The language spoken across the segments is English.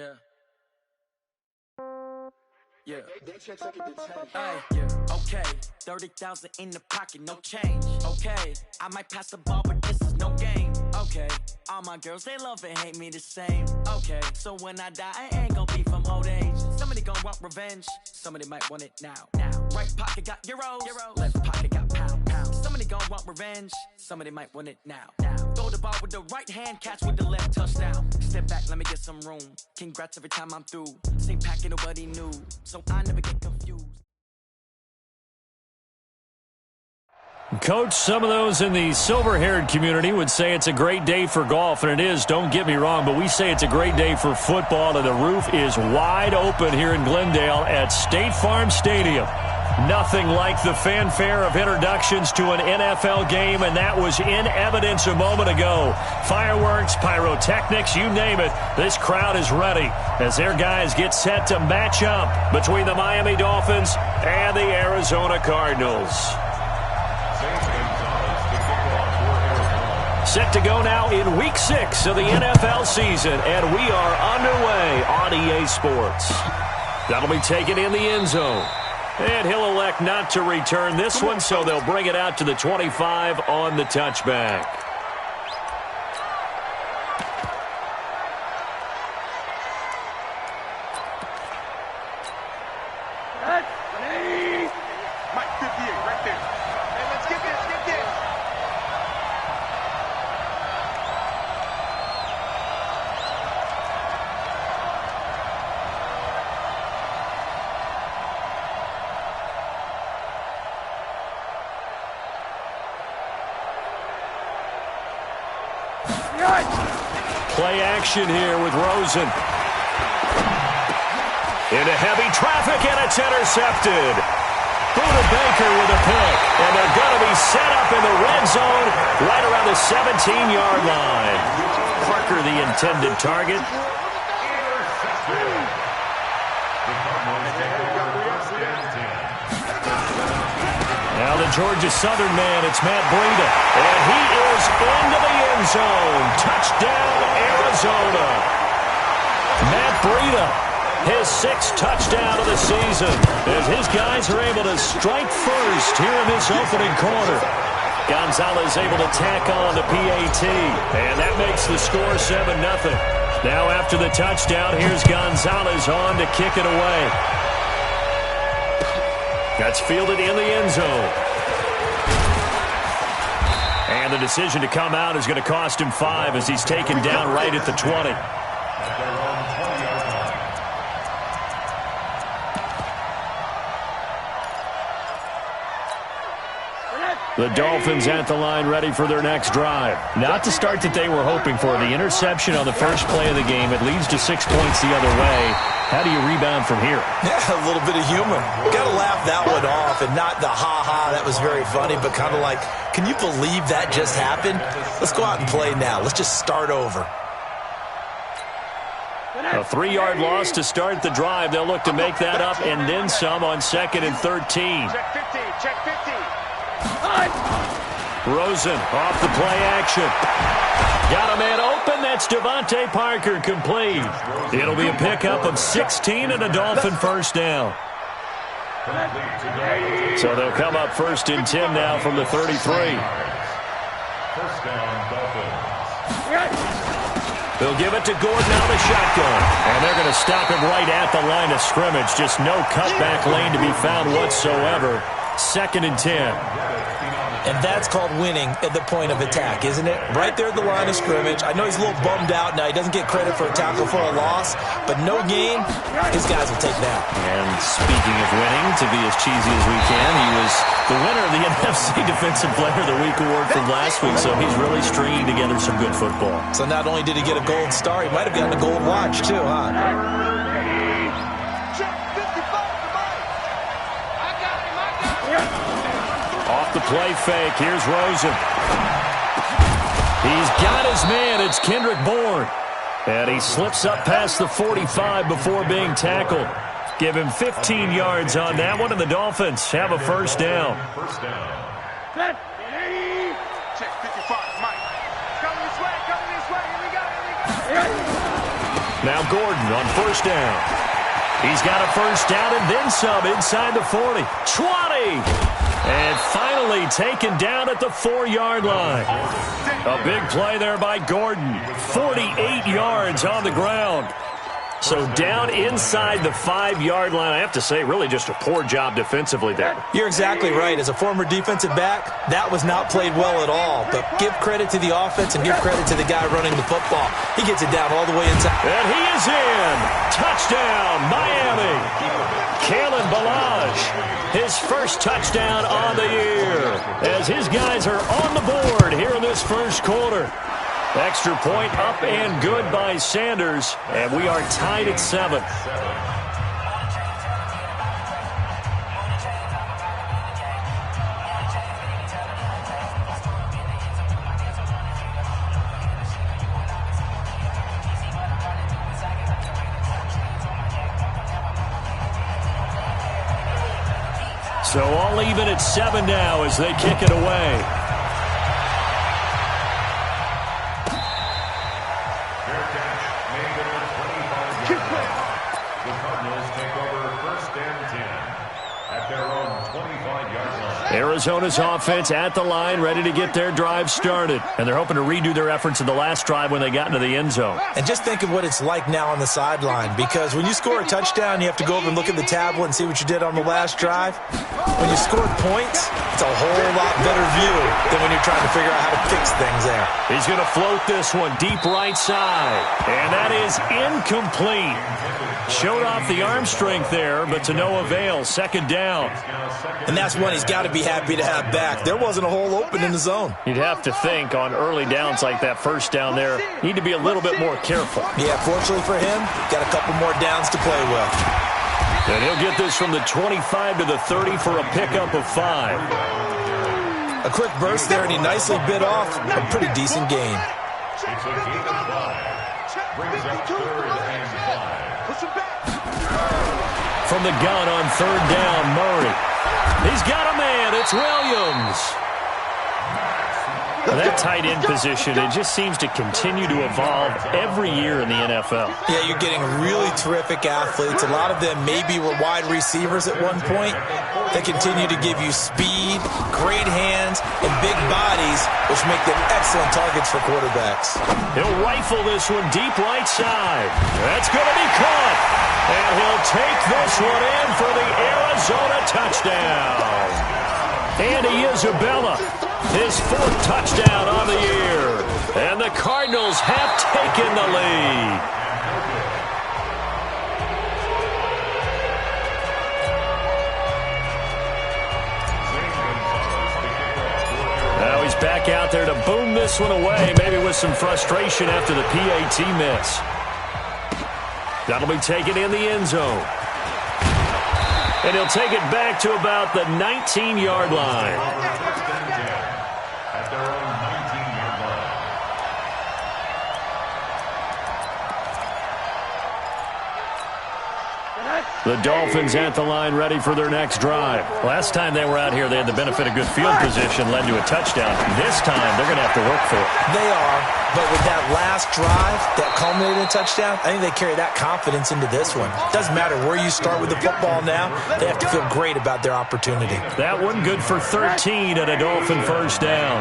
Yeah. Yeah. Hey, yeah. Okay. 30,000 in the pocket, no change. Okay. I might pass the ball, but this is no game. Okay. All my girls, they love and hate me the same. Okay. So when I die, I ain't gonna be from old age. Somebody gonna want revenge. Somebody might want it now. Right pocket got euros. Left pocket got pounds. Somebody gonna want revenge. Somebody might want it now. Throw the ball with the right hand, catch with the left, touchdown. Step back, let me get some room. Congrats every time I'm through. Same packet, nobody knew. So I never get confused. Coach, some of those in the silver-haired community would say it's a great day for golf, and it is, don't get me wrong, but we say it's a great day for football, and the roof is wide open here in Glendale at State Farm Stadium. Nothing like the fanfare of introductions to an NFL game, and that was in evidence a moment ago. Fireworks, pyrotechnics, you name it, this crowd is ready as their guys get set to match up between the Miami Dolphins and the Arizona Cardinals. Set to go now in Week 6 of the NFL season, and we are underway on EA Sports. That'll be taken in the end zone. And he'll elect not to return this one, so they'll bring it out to the 25 on the touchback. Mike 58 right there. Hey, let's get this. Play action here with Rosen. Into heavy traffic, and it's intercepted. Buda Baker with a pick, and they're going to be set up in the red zone right around the 17-yard line. Parker, the intended target. Now the Georgia Southern man, it's Matt Breida, and he is into the end zone. Touchdown, Arizona. Matt Breida, his 6th touchdown of the season, as his guys are able to strike first here in this opening quarter. Gonzalez able to tack on the PAT, and that makes the score 7-0. Now after the touchdown, here's Gonzalez on to kick it away. That's fielded in the end zone. And the decision to come out is going to cost him 5 as he's taken down right at the 20. The Dolphins at the line ready for their next drive. Not the start that they were hoping for. The interception on the first play of the game. It leads to 6 points the other way. How do you rebound from here? Yeah, a little bit of humor. Got to laugh that one off, and not the ha-ha, that was very funny, but kind of like, can you believe that just happened? Let's go out and play now. Let's just start over. A 3-yard loss to start the drive. They'll look to make that up and then some on 2nd and 13. Check 50, check 50. Rosen off the play action. Got a man open. That's Devontae Parker, complete. It'll be a pickup of 16 and a Dolphin first down. So they'll come up 1st and 10 now from the 33. First down, Dolphins. They'll give it to Gordon out of the shotgun. And they're going to stop him right at the line of scrimmage. Just no cutback lane to be found whatsoever. 2nd and 10. And that's called winning at the point of attack, isn't it? Right there at the line of scrimmage. I know he's a little bummed out now. He doesn't get credit for a tackle for a loss, but no gain, his guys will take that. And speaking of winning, to be as cheesy as we can, he was the winner of the NFC Defensive Player of the Week award from last week, so he's really stringing together some good football. So not only did he get a gold star, he might have gotten a gold watch too, huh? Off the play fake, here's Rosen. He's got his man, it's Kendrick Bourne. And he slips up past the 45 before being tackled. Give him 15 yards on that one, and the Dolphins have a first down. First down. Check 55, Mike. Coming this way, here we go. Now Gordon on first down. He's got a first down and then some inside the 40. 20! And finally taken down at the 4-yard line. A big play there by Gordon. 48 yards on the ground. So down inside the 5-yard line. I have to say, really just a poor job defensively there. You're exactly right. As a former defensive back, that was not played well at all. But give credit to the offense and give credit to the guy running the football. He gets it down all the way inside. And he is in. Touchdown, Miami. Kalen Ballage, his first touchdown on the year. As his guys are on the board here in this first quarter. Extra point up and good by Sanders, and we are tied at 7. So all even at 7 now as they kick it away. Arizona's offense at the line, ready to get their drive started. And they're hoping to redo their efforts in the last drive when they got into the end zone. And just think of what it's like now on the sideline, because when you score a touchdown, you have to go over and look at the tablet and see what you did on the last drive. When you scored points, it's a whole lot better view than when you're trying to figure out how to fix things there. He's going to float this one deep right side. And that is incomplete. Showed off the arm strength there, but to no avail. Second down. And that's one he's got to be happy to have back. There wasn't a hole open in the zone. You'd have to think on early downs like that first down there, need to be a little bit more careful. Yeah, fortunately for him, got a couple more downs to play with. And he'll get this from the 25 to the 30 for a pickup of 5. A quick burst there, and he nicely bit off a pretty decent gain. It's a gain of 5. Brings up 3rd and 5. From the gun on 3rd down, Murray. He's got a man. It's Williams. That tight end position, it just seems to continue to evolve every year in the NFL. Yeah, you're getting really terrific athletes. A lot of them maybe were wide receivers at one point. They continue to give you speed, great hands, and big bodies, which make them excellent targets for quarterbacks. He'll rifle this one deep right side. That's going to be caught. And he'll take this one in for the Arizona touchdown. Andy Isabella, his 4th touchdown on the year. And the Cardinals have taken the lead. Now he's back out there to boom this one away, maybe with some frustration after the PAT miss. That'll be taken in the end zone. And he'll take it back to about the 19-yard line. At their own 19-yard line. The Dolphins at the line ready for their next drive. Last time they were out here, they had the benefit of good field position, led to a touchdown. This time, they're going to have to work for it. They are, but with that last drive that culminated in a touchdown, I think they carry that confidence into this one. Doesn't matter where you start with the football now, they have to feel great about their opportunity. That one good for 13 and a Dolphin first down.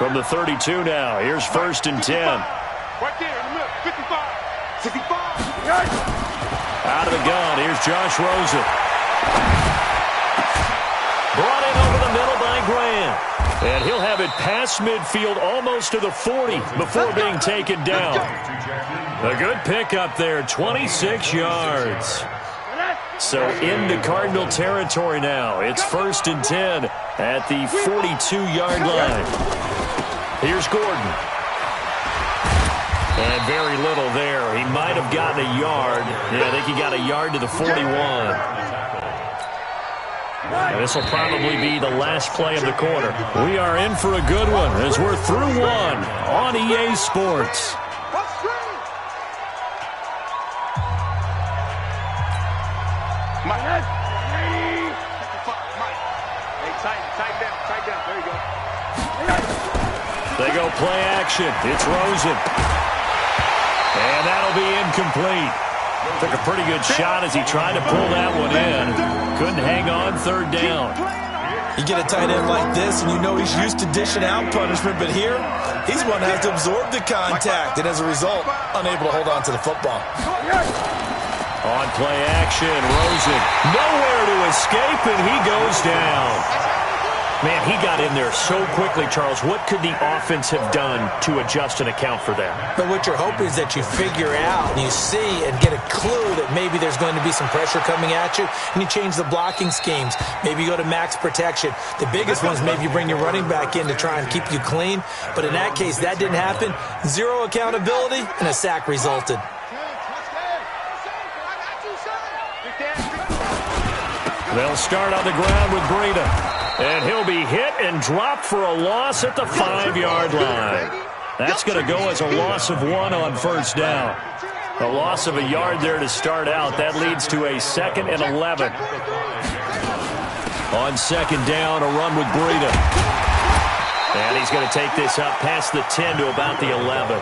From the 32 now, here's 1st and 10. Right there in the middle, 55. 55. Out of the gun, here's Josh Rosen. Brought in over the middle by Graham. And he'll have it past midfield almost to the 40 before being taken down. A good pickup there, 26 yards. So into Cardinal territory now. It's 1st and 10 at the 42-yard line. Here's Gordon. And very little there. He might have gotten a yard. Yeah, I think he got a yard to the 41. And this will probably be the last play of the quarter. We are in for a good one as we're through one on EA Sports. Mike. Hey, tight down. There you go. They go play action. It's Rosen. And that'll be incomplete. Took a pretty good shot as he tried to pull that one in. Couldn't hang on third down. You get a tight end like this, and you know he's used to dishing out punishment, but here, he's one that has to absorb the contact, and as a result, unable to hold on to the football. On play action, Rosen nowhere to escape, and he goes down. Man, he got in there so quickly, Charles. What could the offense have done to adjust and account for that? But what you're hoping is that you figure out and you see and get a clue that maybe there's going to be some pressure coming at you, and you change the blocking schemes. Maybe you go to max protection. The biggest one is maybe you bring your running back in to try and keep you clean. But in that case, that didn't happen. Zero accountability, and a sack resulted. They'll start on the ground with Breida. And he'll be hit and dropped for a loss at the 5-yard line. That's going to go as a loss of 1 on first down. A loss of a yard there to start out. That leads to a 2nd and 11. On second down, a run with Breida. And he's going to take this up past the 10 to about the 11.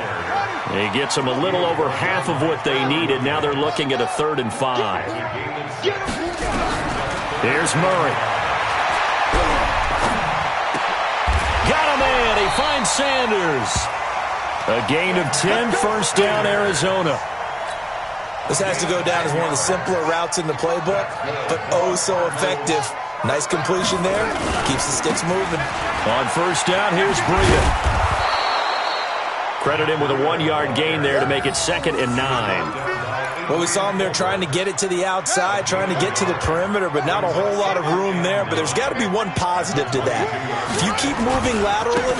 He gets them a little over half of what they needed. Now they're looking at a 3rd and 5. Here's Murray. Got a man. He finds Sanders. A gain of 10, first down, Arizona. This has to go down as one of the simpler routes in the playbook, but oh so effective. Nice completion there. Keeps the sticks moving. On first down, here's Breida. Credit him with a 1-yard gain there to make it 2nd and 9. Well, we saw him there trying to get it to the outside, trying to get to the perimeter, but not a whole lot of room there. But there's got to be one positive to that. If you keep moving laterally,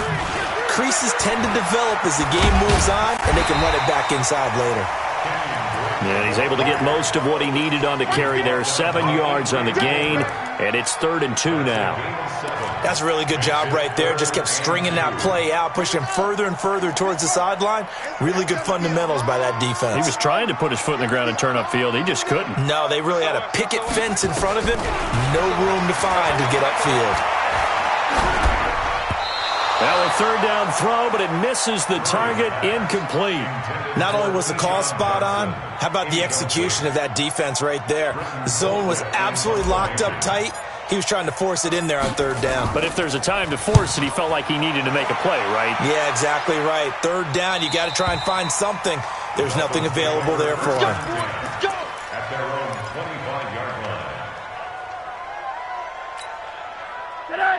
creases tend to develop as the game moves on, and they can run it back inside later. Yeah, he's able to get most of what he needed on the carry there. 7 yards on the gain, and it's 3rd and 2 now. That's a really good job right there. Just kept stringing that play out, pushing him further and further towards the sideline. Really good fundamentals by that defense. He was trying to put his foot in the ground and turn upfield. He just couldn't. No, they really had a picket fence in front of him. No room to find to get upfield. Well, a 3rd down throw, but it misses the target. Incomplete. Not only was the call spot on, how about the execution of that defense right there? The zone was absolutely locked up tight. He was trying to force it in there on 3rd down. But if there's a time to force it, he felt like he needed to make a play, right? Yeah, exactly right. 3rd down, you got to try and find something. There's nothing available there for him. At their own 25-yard line.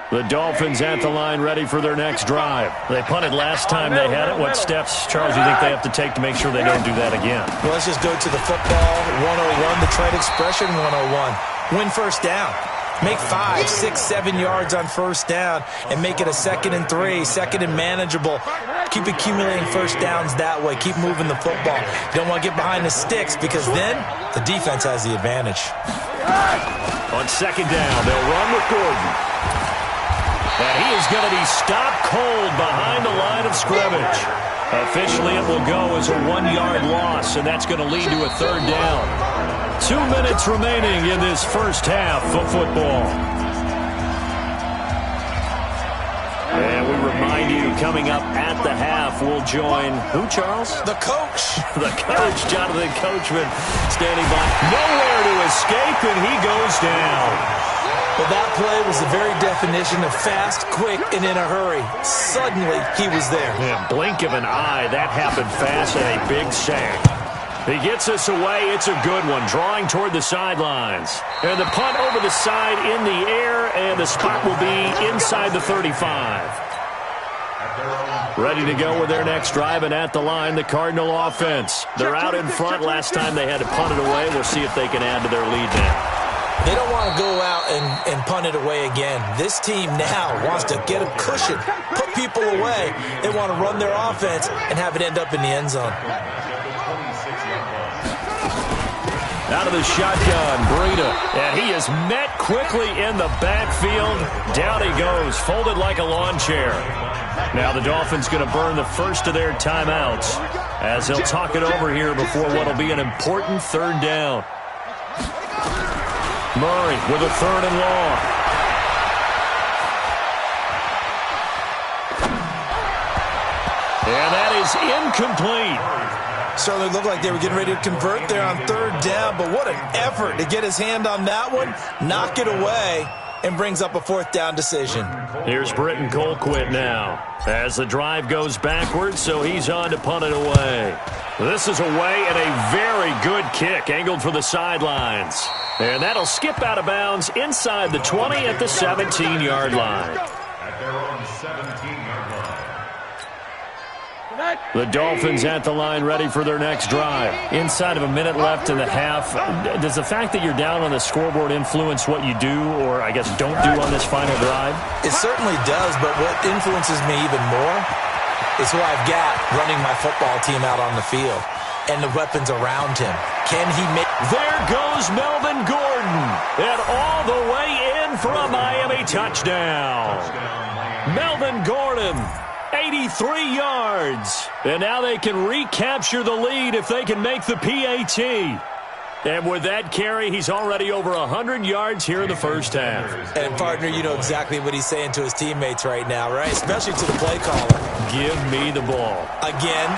The Dolphins at the line ready for their next drive. They punted last time they had it. What steps, Charles, do you think they have to take to make sure they don't do that again? Well, let's just go to the football 101, the trade expression 101. Win first down. Make 5, 6, 7 yards on first down and make it a 2nd and 3, 2nd and manageable. Keep accumulating first downs that way. Keep moving the football. You don't want to get behind the sticks because then the defense has the advantage. On second down, they'll run with Gordon. And he is going to be stopped cold behind the line of scrimmage. Officially, it will go as a 1-yard loss, and that's going to lead to a 3rd down. 2 minutes remaining in this first half of football. And we remind you, coming up at the half, we'll join who, Charles? The coach. The coach, Jonathan Coachman, standing by. Nowhere to escape, and he goes down. Well, that play was the very definition of fast, quick, and in a hurry. Suddenly, he was there. Yeah, blink of an eye, that happened fast, and a big sack. He gets us away. It's a good one, drawing toward the sidelines. And the punt over the side in the air, and the spot will be inside the 35. Ready to go with their next drive, and at the line, the Cardinal offense. They're out in front. Last time they had to punt it away. We'll see if they can add to their lead now. They don't want to go out and punt it away again. This team now wants to get a cushion, put people away. They want to run their offense and have it end up in the end zone. Out of the shotgun, Breida. And he is met quickly in the backfield. Down he goes, folded like a lawn chair. Now the Dolphins going to burn the first of their timeouts as they'll talk it over here before what will be an important 3rd down. Murray with a 3rd and long. And that is incomplete. Certainly looked like they were getting ready to convert there on third down, but what an effort to get his hand on that one, knock it away, and brings up a fourth down decision. Here's Britton Colquitt now as the drive goes backwards, so he's on to punt it away. This is away and a very good kick angled for the sidelines. And that'll skip out of bounds inside the 20 at the 17-yard line. At their own 17-yard line. The Dolphins at the line ready for their next drive. Inside of a minute left in the half, does the fact that you're down on the scoreboard influence what you do or, I guess, don't do on this final drive? It certainly does, but what influences me even more is who I've got running my football team out on the field and the weapons around him. Can he make... There goes Melvin Gordon, and all the way in for a Miami touchdown. Melvin Gordon, 83 yards. And now they can recapture the lead if they can make the PAT. And with that carry, he's already over 100 yards here in the first half. And, partner, you know exactly what he's saying to his teammates right now, right? Especially to the play caller. Give me the ball. Again,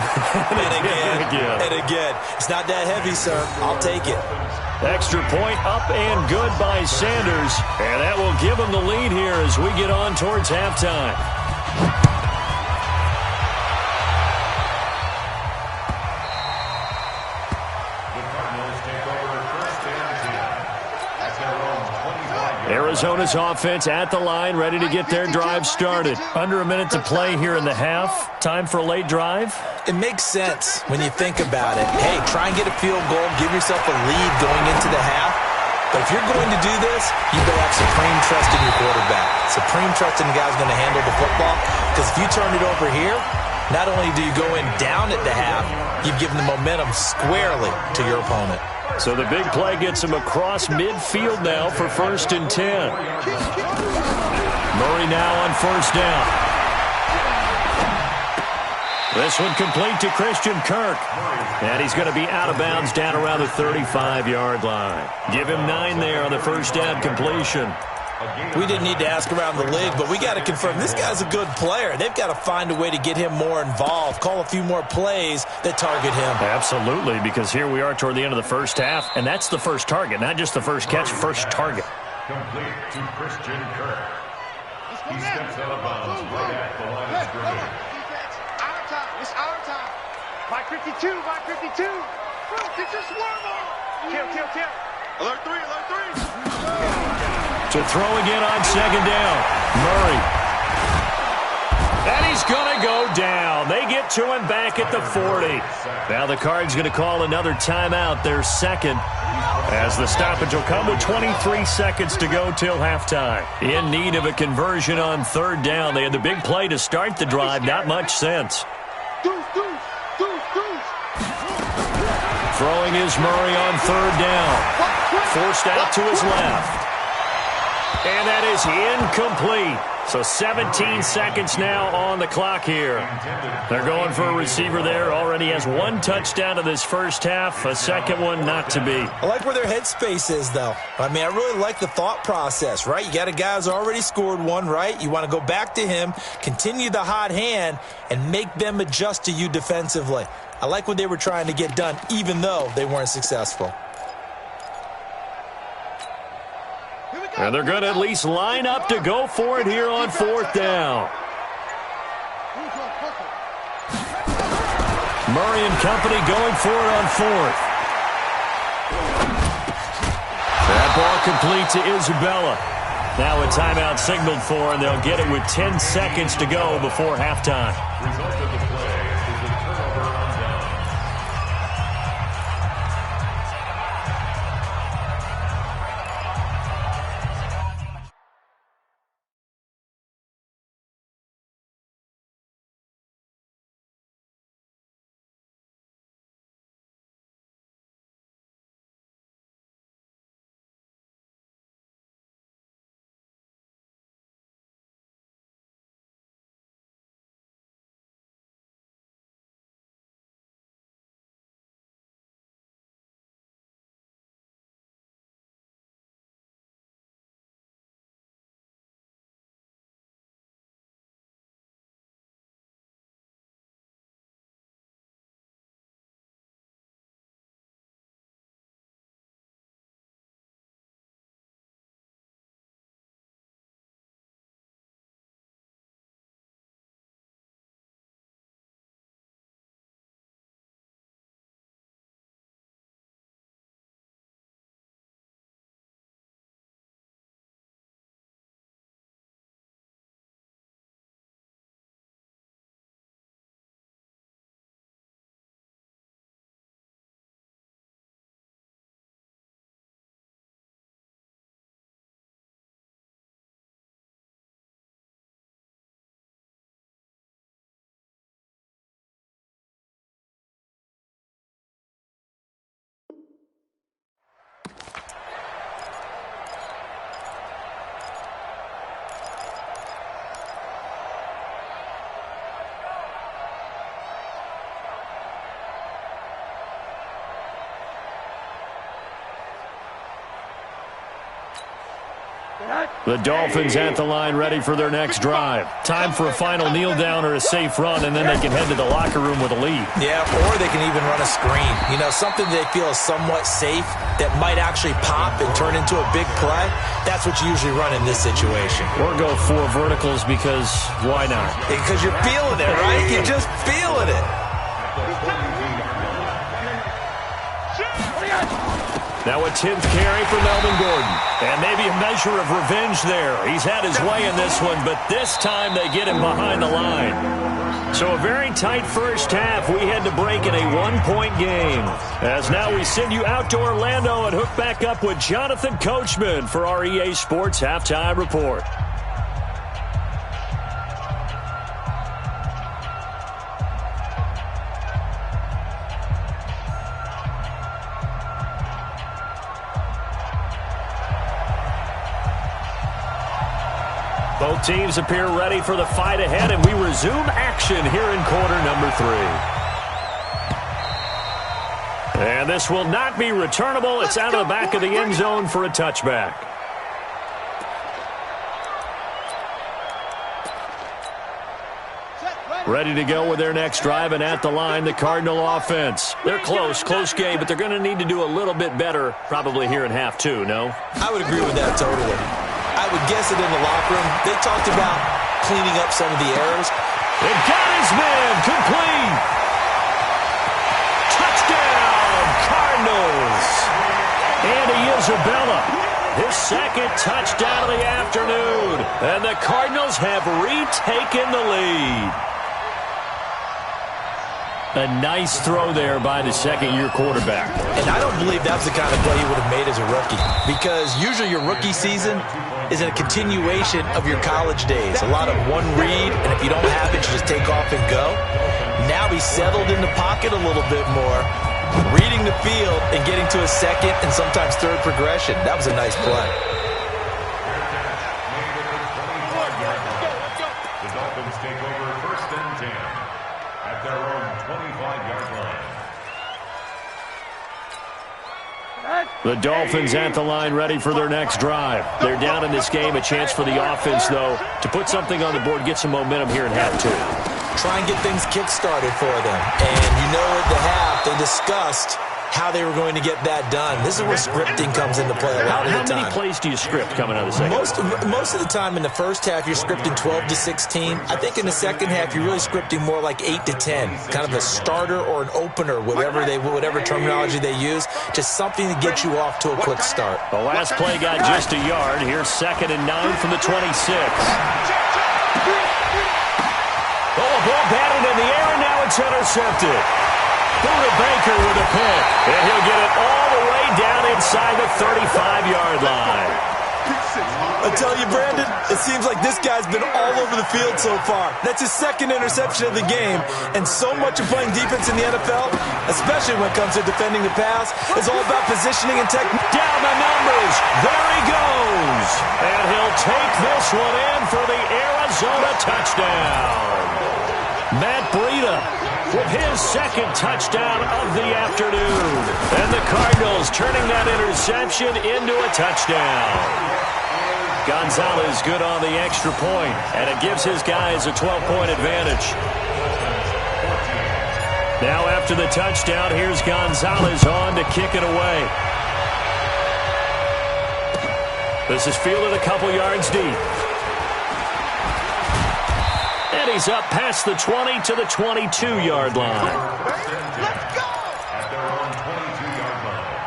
and again, and again. It's not that heavy, sir. I'll take it. Extra point up and good by Sanders. And that will give him the lead here as we get on towards halftime. Arizona's offense at the line, ready to get their drive started. Under a minute to play here in the half. Time for a late drive. It makes sense when you think about it. Hey, try and get a field goal, give yourself a lead going into the half. But if you're going to do this, you better have supreme trust in your quarterback. Supreme trust in the guy who's going to handle the football. Because if you turn it over here, not only do you go in down at the half, you've given the momentum squarely to your opponent. So the big play gets him across midfield now for 1st and 10. Murray now on 1st down. This one complete to Christian Kirk. And he's going to be out of bounds down around the 35-yard line. Give him 9 there on the 1st down completion. We didn't need to ask around the league, but we got to confirm this guy's a good player. They've got to find a way to get him more involved, call a few more plays that target him. Absolutely, because here we are toward the end of the first half, and that's the first target, not just the first catch, first target. Complete to Christian Kirk. He steps out of bounds right at the line of scrimmage. Our time. It's our time. By 52. By 52. Get your swarm on. Kill. Alert 3. To throw again on 2nd down. Murray. And he's going to go down. They get to him back at the 40. Now the Cards going to call another timeout, their second, as the stoppage will come with 23 seconds to go till halftime. In need of a conversion on 3rd down. They had the big play to start the drive. Not much sense. Throwing is Murray on 3rd down. Forced out to his left. And that is incomplete. So 17 seconds now on the clock here. They're going for a receiver there. Already has 1 touchdown in this first half. A second one not to be. I like where their headspace is, though. I mean, I really like the thought process, right? You got a guy who's already scored 1, right? You want to go back to him, continue the hot hand, and make them adjust to you defensively. I like what they were trying to get done, even though they weren't successful. And they're going to at least line up to go for it here on 4th down. Murray and company going for it on 4th. That ball complete to Isabella. Now a timeout signaled for, and they'll get it with 10 seconds to go before halftime. Result of the play. The Dolphins at the line ready for their next drive. Time for a final kneel down or a safe run, and then they can head to the locker room with a lead. Yeah, or they can even run a screen. You know, something they feel is somewhat safe that might actually pop and turn into a big play. That's what you usually run in this situation. Or go 4 verticals because why not? Because you're feeling it, right? You're just feeling it. Now a 10th carry for Melvin Gordon. And maybe a measure of revenge there. He's had his way in this one, but this time they get him behind the line. So a very tight first half. We had to break in a 1-point game. As now we send you out to Orlando and hook back up with Jonathan Coachman for our EA Sports Halftime Report. Both teams appear ready for the fight ahead, and we resume action here in quarter number 3. And this will not be returnable. It's out of the back of the end zone for a touchback. Ready to go with their next drive, and at the line, the Cardinal offense. They're close game, but they're going to need to do a little bit better probably here in half 2, no? I would agree with that totally. I would guess it in the locker room. They talked about cleaning up some of the errors. It got his man complete. Touchdown, Cardinals. Andy Isabella, his second touchdown of the afternoon. And the Cardinals have retaken the lead. A nice throw there by the second-year quarterback. And I don't believe that's the kind of play he would have made as a rookie, because usually your rookie season is a continuation of your college days. A lot of one read, and if you don't have it, you just take off and go. Now he's settled in the pocket a little bit more, reading the field and getting to a second and sometimes third progression. That was a nice play. The Dolphins take over 1st and 10 at their own 25-yard line. The Dolphins at the line ready for their next drive. They're down in this game. A chance for the offense, though, to put something on the board, get some momentum here in half 2. Try and get things kick-started for them. And you know at the half, they discussed how they were going to get that done. This is where scripting comes into play a lot of the time. How many plays do you script coming out of the second? Most of the time in the first half, you're scripting 12 to 16. I think in the second half, you're really scripting more like 8 to 10. Kind of a starter or an opener, whatever terminology they use. Just something to get you off to a quick start. The last play got just a yard. Here's 2nd and 9 from the 26. Oh, ball batted in the air, and now it's intercepted. Buda Baker with a pick, and he'll get it all the way down inside the 35-yard line. I tell you, Brandon, it seems like this guy's been all over the field so far. That's his 2nd interception of the game, and so much of playing defense in the NFL, especially when it comes to defending the pass, is all about positioning and technique. Down the numbers. There he goes. And he'll take this one in for the Arizona touchdown. Matt Breida with his 2nd touchdown of the afternoon. And the Cardinals turning that interception into a touchdown. Gonzalez good on the extra point, and it gives his guys a 12-point advantage. Now after the touchdown, here's Gonzalez on to kick it away. This is fielded a couple yards deep. And he's up past the 20 to the 22-yard line. Let's go! At their own 22-yard line.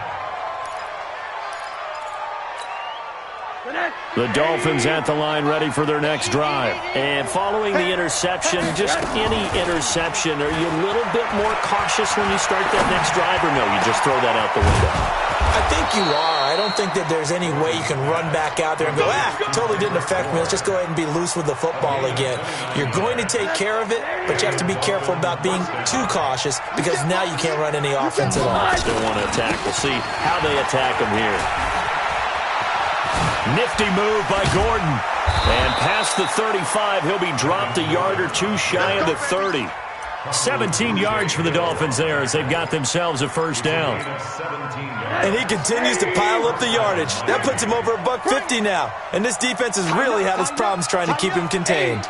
The Dolphins at the line ready for their next drive. And following the interception, just any interception, are you a little bit more cautious when you start that next drive, or no, you just throw that out the window? I think you are. I don't think that there's any way you can run back out there and go, totally didn't affect me. Let's just go ahead and be loose with the football again. You're going to take care of it, but you have to be careful about being too cautious, because now you can't run any offense at all. Still want to attack. We'll see how they attack him here. Nifty move by Gordon. And past the 35, he'll be dropped a yard or two shy of the 30. 17 yards for the Dolphins there as they've got themselves a first down. And he continues to pile up the yardage. That puts him over $150 now. And this defense has really had its problems trying to keep him contained.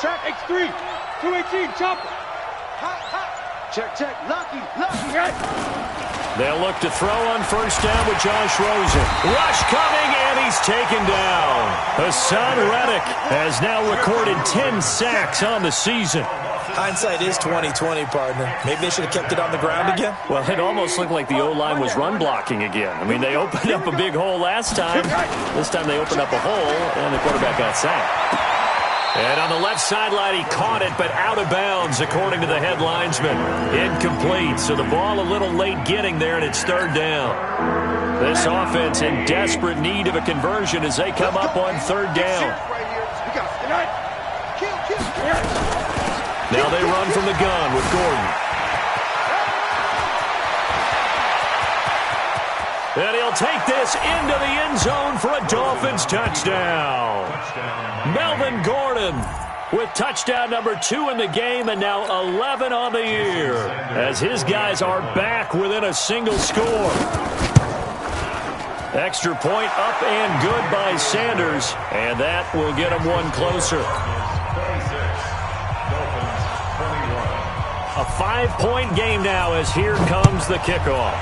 Check X3, 218, chopper. Check, lucky. They'll look to throw on first down with Josh Rosen. Rush coming, and he's taken down. Hassan Reddick has now recorded 10 sacks on the season. Hindsight is 20/20, partner. Maybe they should have kept it on the ground again. Well, it almost looked like the O-line was run blocking again. I mean, they opened up a big hole last time. This time they opened up a hole, and the quarterback got sacked. And on the left sideline, he caught it, but out of bounds, according to the head linesman. Incomplete, so the ball a little late getting there, and it's third down. This offense in desperate need of a conversion as they come up on third down. Now they run from the gun with Gordon. And he'll take this into the end zone for a Dolphins touchdown. Melvin Gordon with touchdown number 2 in the game and now 11 on the year as his guys are back within a single score. Extra point up and good by Sanders, and that will get him one closer. A 5-point game now as here comes the kickoff.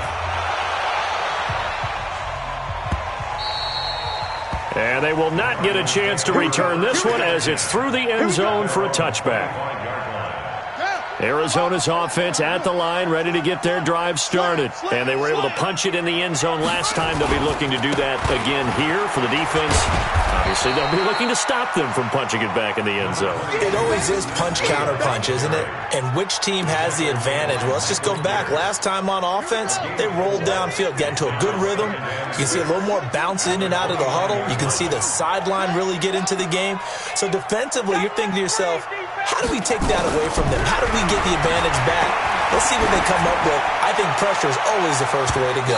And they will not get a chance to return this one as it's through the end zone for a touchback. Arizona's offense at the line, ready to get their drive started. And they were able to punch it in the end zone last time. They'll be looking to do that again here for the defense. Obviously, they'll be looking to stop them from punching it back in the end zone. It always is punch-counter-punch, isn't it? And which team has the advantage? Well, let's just go back. Last time on offense, they rolled downfield, got into a good rhythm. You can see a little more bounce in and out of the huddle. You can see the sideline really get into the game. So defensively, you're thinking to yourself, how do we take that away from them? How do we get the advantage back? Let's see what they come up with. I think pressure is always the first way to go.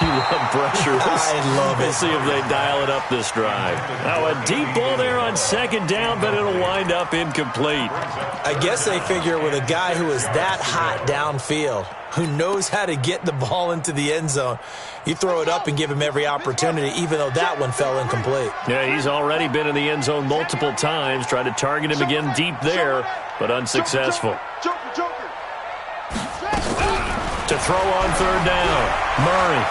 You love pressure. I love it. We'll see if they dial it up this drive. Now a deep ball there on second down, but it'll wind up incomplete. I guess they figure with a guy who is that hot downfield, who knows how to get the ball into the end zone, you throw it up and give him every opportunity, even though that one fell incomplete. Yeah, he's already been in the end zone multiple times, tried to target him again deep there, but unsuccessful. To throw on third down, Murray.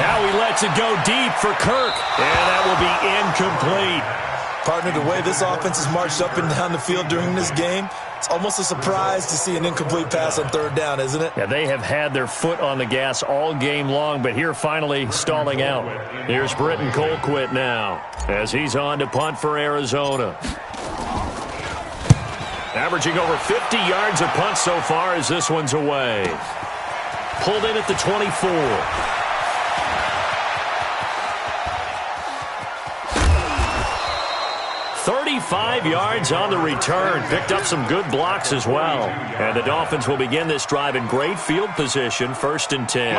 Now he lets it go deep for Kirk, and that will be incomplete. Partner, the way this offense has marched up and down the field during this game, it's almost a surprise to see an incomplete pass on third down, isn't it? Yeah, they have had their foot on the gas all game long, but here finally stalling out. Here's Britton Colquitt now as he's on to punt for Arizona. Averaging over 50 yards a punt so far as this one's away. Pulled in at the 24. 35 yards on the return. Picked up some good blocks as well. And the Dolphins will begin this drive in great field position, 1st and 10.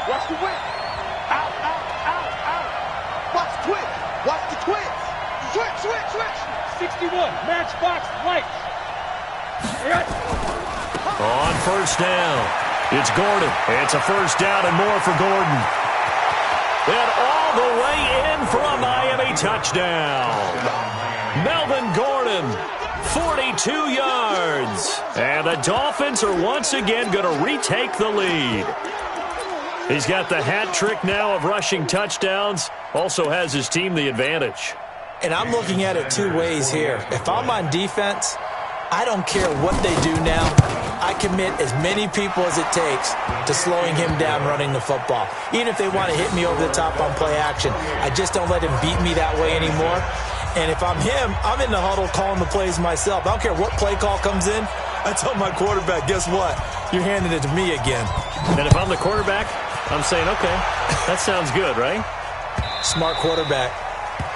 Watch the whip. Out. Watch the twitch. Watch the twitch. Switch. 61. Matchbox lights. On first down, it's Gordon. It's a first down and more for Gordon. And all the way in for a Miami touchdown. Melvin Gordon, 42 yards. And the Dolphins are once again going to retake the lead. He's got the hat trick now of rushing touchdowns. Also has his team the advantage. And I'm looking at it two ways here. If I'm on defense, I don't care what they do now. I commit as many people as it takes to slowing him down running the football. Even if they want to hit me over the top on play action, I just don't let him beat me that way anymore. And if I'm him, I'm in the huddle calling the plays myself. I don't care what play call comes in. I tell my quarterback, guess what? You're handing it to me again. And if I'm the quarterback, I'm saying, okay, that sounds good, right? Smart quarterback.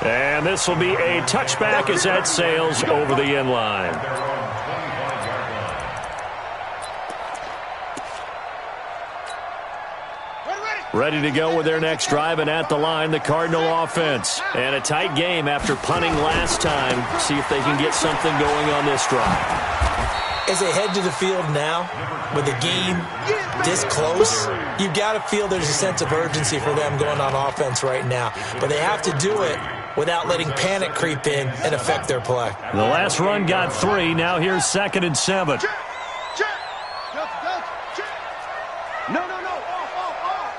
And this will be a touchback as that sails over the end line. Ready to go with their next drive, and at the line, the Cardinal offense. And a tight game after punting last time. See if they can get something going on this drive. As they head to the field now, with the game this close, you've got to feel there's a sense of urgency for them going on offense right now. But they have to do it without letting panic creep in and affect their play. The last run got 3. Now here's 2nd and 7. Check. No. Off.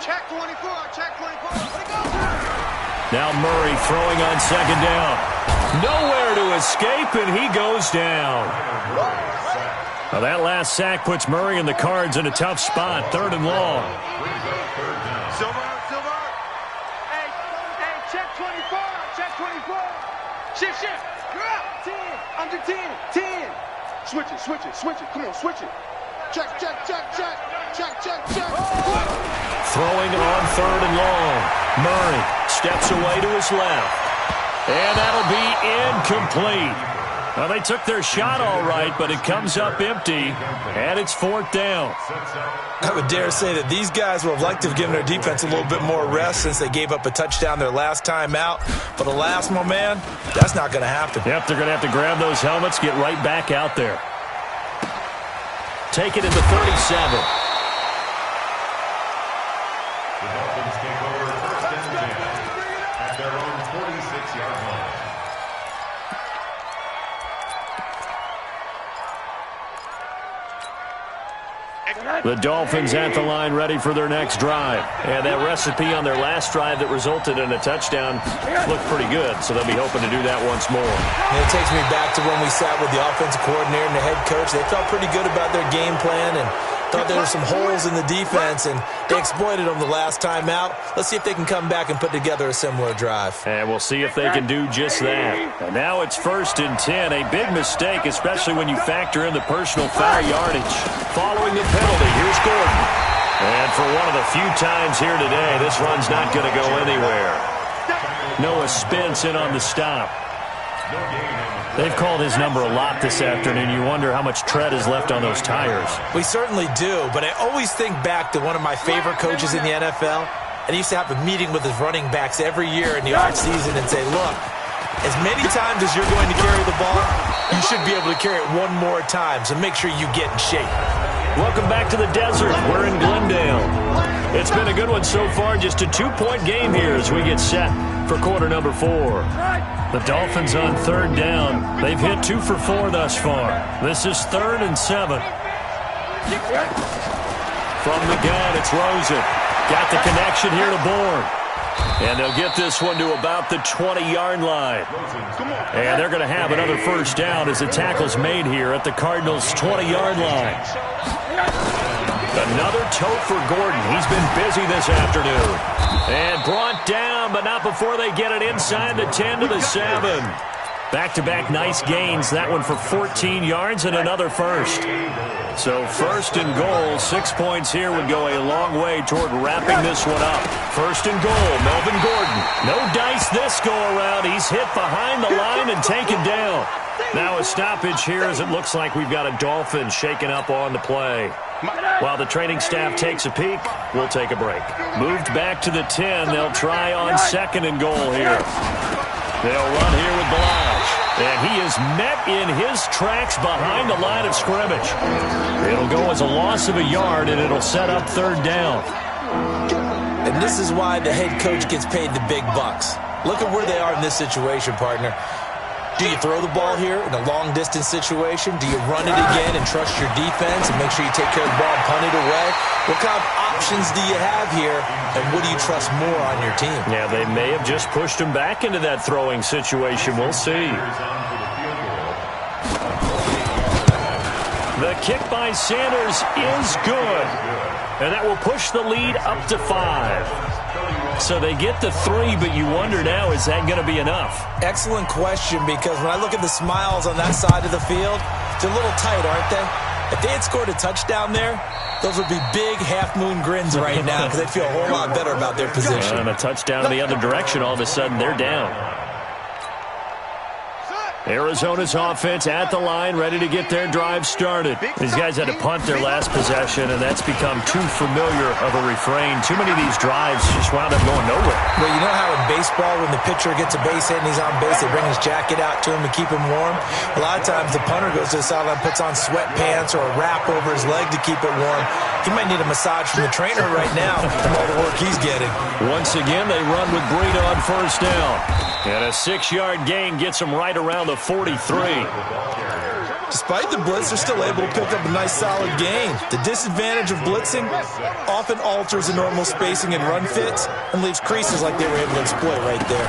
Check 24. Check 24. Let it go. Now Murray throwing on 2nd down. Nowhere to escape, and he goes down. Now that last sack puts Murray and the Cards in a tough spot. 3rd and long. Silver. Hey, check 24. Check 24. Shift. You're up. 10. Under 10. 10. Switch it. Come on, switch it. Check. Throwing on 3rd and long. Murray steps away to his left. And that'll be incomplete. Well, they took their shot all right, but it comes up empty, and it's 4th down. I would dare say that these guys would have liked to have given their defense a little bit more rest since they gave up a touchdown their last time out. But alas, my man, that's not going to happen. Yep, they're going to have to grab those helmets, get right back out there. Take it into 37. The Dolphins take over 1st and 10 at their own 46-yard line. The Dolphins at the line ready for their next drive. And that recipe on their last drive that resulted in a touchdown looked pretty good, so they'll be hoping to do that once more. And it takes me back to when we sat with the offensive coordinator and the head coach. They felt pretty good about their game plan and thought there were some holes in the defense, and they exploited them the last time out. Let's see if they can come back and put together a similar drive. And we'll see if they can do just that. And now it's 1st and 10. A big mistake, especially when you factor in the personal foul yardage. Following the penalty, here's Gordon. And for one of the few times here today, this run's not going to go anywhere. Noah Spence in on the stop. They've called his number a lot this afternoon. You wonder how much tread is left on those tires. We certainly do, but I always think back to one of my favorite coaches in the NFL, and he used to have a meeting with his running backs every year in the offseason and say, look, as many times as you're going to carry the ball, you should be able to carry it one more time, so make sure you get in shape. Welcome back to the desert. We're in Glendale. It's been a good one so far. Just a 2-point game here as we get set for quarter number 4. The Dolphins on 3rd down. They've hit 2 for 4 thus far. This is 3rd and 7. From the gun, it's Rosen. Got the connection here to Bourne. And they'll get this one to about the 20-yard line. And they're going to have another first down as the tackle's made here at the Cardinals' 20-yard line. Another tote for Gordon. He's been busy this afternoon. And brought down, but not before they get it inside the 10 to the 7. Back-to-back nice gains. That one for 14 yards and another first. So 1st and goal, 6 points here would go a long way toward wrapping this one up. 1st and goal, Melvin Gordon. No dice this go-around. He's hit behind the line and taken down. Now a stoppage here as it looks like we've got a Dolphin shaken up on the play. While the training staff takes a peek, we'll take a break. Moved back to the 10. They'll try on 2nd and goal here. They'll run here with Balaj. And he is met in his tracks behind the line of scrimmage. It'll go as a loss of a yard, and it'll set up 3rd down. And this is why the head coach gets paid the big bucks. Look at where they are in this situation, partner. Do you throw the ball here in a long-distance situation? Do you run it again and trust your defense and make sure you take care of the ball and punt it away? What kind of options do you have here, and what do you trust more on your team? Yeah, they may have just pushed him back into that throwing situation. We'll see. The kick by Sanders is good, and that will push the lead up to 5. So they get the 3, but you wonder now, is that going to be enough? Excellent question, because when I look at the smiles on that side of the field, they're a little tight, aren't they? If they had scored a touchdown there, those would be big half-moon grins right now because they'd feel a whole lot better about their position. And a touchdown in the other direction, all of a sudden they're down. Arizona's offense at the line, ready to get their drive started. These guys had to punt their last possession, and that's become too familiar of a refrain. Too many of these drives just wound up going nowhere. Well, you know how in baseball, when the pitcher gets a base hit and he's on base, they bring his jacket out to him to keep him warm? A lot of times the punter goes to the sideline, puts on sweatpants or a wrap over his leg to keep it warm. He might need a massage from the trainer right now from all the work he's getting. Once again, they run with Breida on first down. And a 6-yard gain gets them right around the 43. Despite the blitz, they're still able to pick up a nice solid gain. The disadvantage of blitzing often alters the normal spacing and run fits and leaves creases like they were able to exploit right there.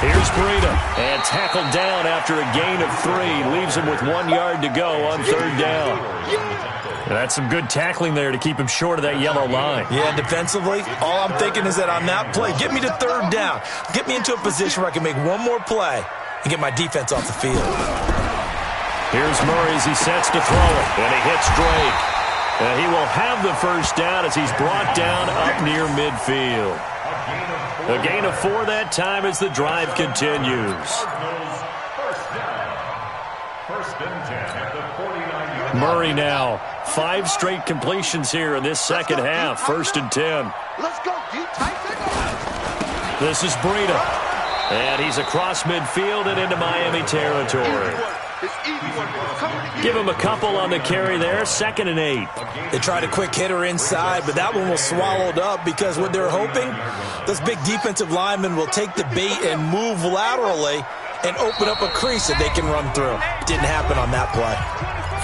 Here's Breida, and tackled down after a gain of 3. Leaves him with 1 yard to go on third down. And that's some good tackling there to keep him short of that yellow line. Yeah, defensively, all I'm thinking is that on that play, get me to third down. Get me into a position where I can make one more play and get my defense off the field. Here's Murray as he sets to throw it, and he hits Drake. And he will have the first down as he's brought down up near midfield. A gain of 4 that time as the drive continues. First and 10 at the 49-yard line. Murray now, 5 straight completions here in this second half. First and 10. Let's go, deep, tight, This is Breida. And he's across midfield and into Miami territory. Give him a couple on the carry there. 2nd and 8. They tried a quick hitter inside, but that one was swallowed up because what they're hoping, those big defensive linemen will take the bait and move laterally and open up a crease that they can run through. Didn't happen on that play.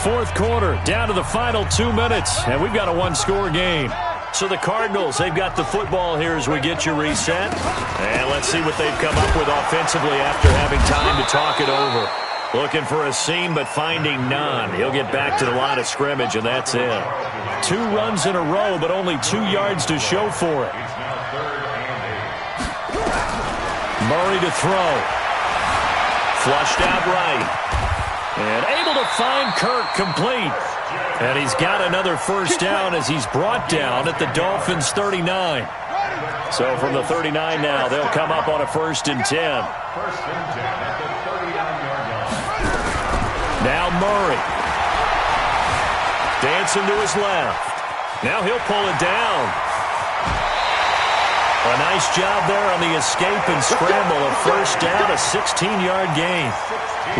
Fourth quarter, down to the final 2 minutes, and we've got a 1-score game. So the Cardinals, they've got the football here as we get you reset. And let's see what they've come up with offensively after having time to talk it over. Looking for a seam, but finding none. He'll get back to the line of scrimmage, and that's it. 2 runs in a row, but only 2 yards to show for it. Murray to throw. Flushed out right. And able to find Kirk complete. And he's got another first down as he's brought down at the Dolphins' 39. So from the 39 now, they'll come up on a 1st and 10. First and 10 at the 39-yard line. Now Murray. Dancing to his left. Now he'll pull it down. A nice job there on the escape and scramble. A first down, a 16-yard gain.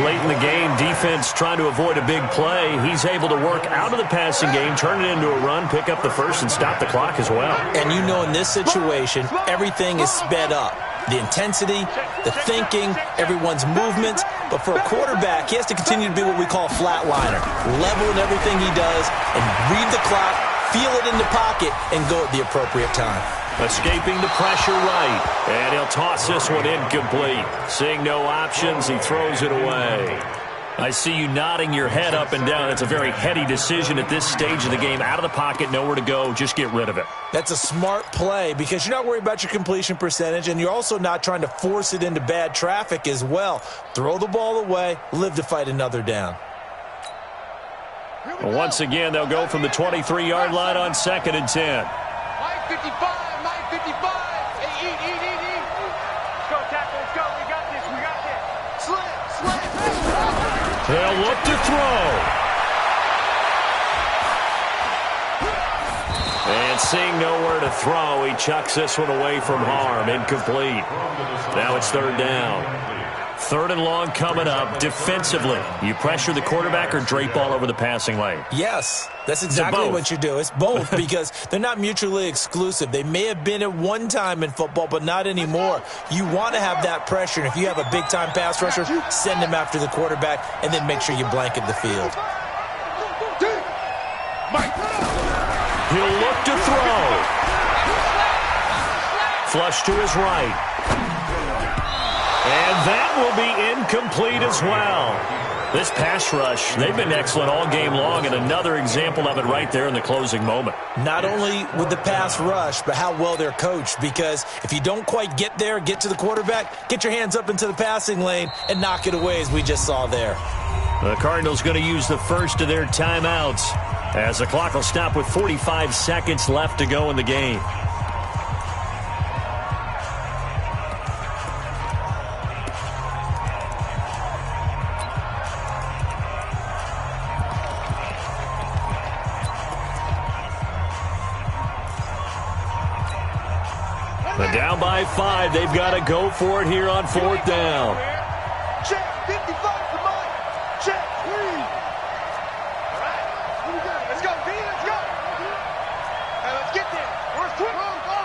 Late in the game, defense trying to avoid a big play. He's able to work out of the passing game, turn it into a run, pick up the first, and stop the clock as well. And you know in this situation, everything is sped up. The intensity, the thinking, everyone's movement. But for a quarterback, he has to continue to be what we call a flatliner. Level in everything he does and read the clock, feel it in the pocket, and go at the appropriate time. Escaping the pressure right. And he'll toss this one incomplete. Seeing no options, he throws it away. I see you nodding your head up and down. That's a very heady decision at this stage of the game. Out of the pocket, nowhere to go. Just get rid of it. That's a smart play because you're not worried about your completion percentage, and you're also not trying to force it into bad traffic as well. Throw the ball away, live to fight another down. Well, once again, they'll go from the 23-yard line on 2nd and 10. 9:55. Let's go, tackle. Let's go. We got this. We got this. Slant. They'll look to throw. And seeing nowhere to throw, he chucks this one away from harm. Incomplete. Now it's 3rd down. 3rd and long coming up. Defensively, you pressure the quarterback or drape all over the passing lane? Yes, that's exactly what you do. It's both because they're not mutually exclusive. They may have been at one time in football, but not anymore. You want to have that pressure, and if you have a big-time pass rusher, send him after the quarterback, and then make sure you blanket the field. He'll look to throw. Flush to his right. And that will be incomplete as well. This pass rush, they've been excellent all game long, and another example of it right there in the closing moment. Not only with the pass rush, but how well they're coached, because if you don't quite get there, get to the quarterback, get your hands up into the passing lane and knock it away as we just saw there. The Cardinals going to use the first of their timeouts as the clock will stop with 45 seconds left to go in the game. But down by 5, they've got to go for it here on 4th down. Check, 55 for Mike. Check, please. All right, let's go, D, let's go. Hey, let's get there. Where's Twin? Let's go.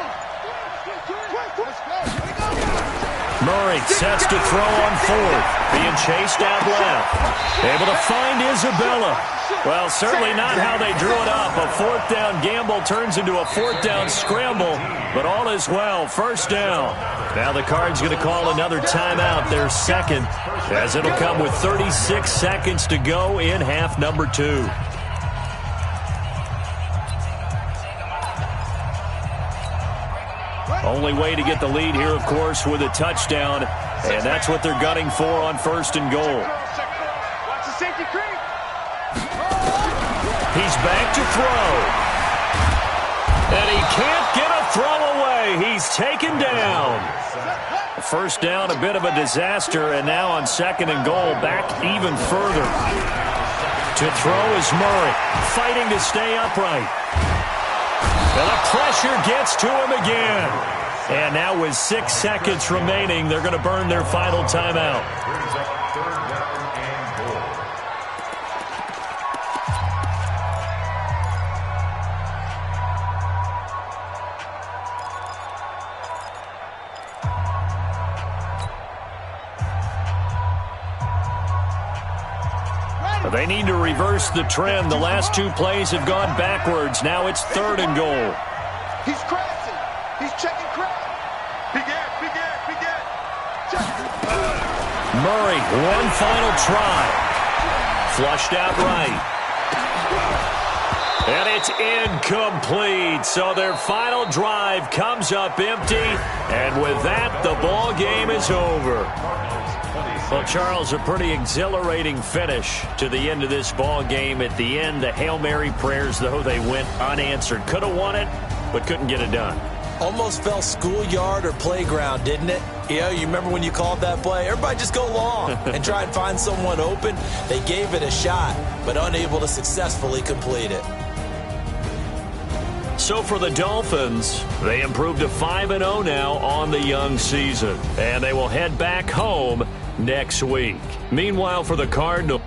Murray sets to throw on 4th, being chased out left. Able to find Isabella. Well, certainly not how they drew it up. A 4th down gamble turns into a 4th down scramble, but all is well. 1st down. Now the Cards going to call another timeout, their second, as it'll come with 36 seconds to go in half number 2. Only way to get the lead here, of course, with a touchdown, and that's what they're gunning for on 1st and goal. Watch the safety creep. He's back to throw. And he can't get a throw away. He's taken down. 1st down, a bit of a disaster, and now on 2nd and goal, back even further. To throw is Murray, fighting to stay upright. And the pressure gets to him again. And now with 6 seconds remaining, they're going to burn their final timeout. Brings up 3rd down and goal. They need to reverse the trend. The last 2 plays have gone backwards. Now it's 3rd and goal. He's crashing. He's checking crash. Big air. Murray, one final try. Flushed out right. And it's incomplete. So their final drive comes up empty. And with that, the ball game is over. Well, Charles, a pretty exhilarating finish to the end of this ball game. At the end, the Hail Mary prayers, though, they went unanswered. Could have won it, but couldn't get it done. Almost felt schoolyard or playground, didn't it? You remember when you called that play? Everybody just go long and try and find someone open. They gave it a shot, but unable to successfully complete it. So for the Dolphins, they improved to 5-0 now on the young season. And they will head back home next week. Meanwhile, for the Cardinals,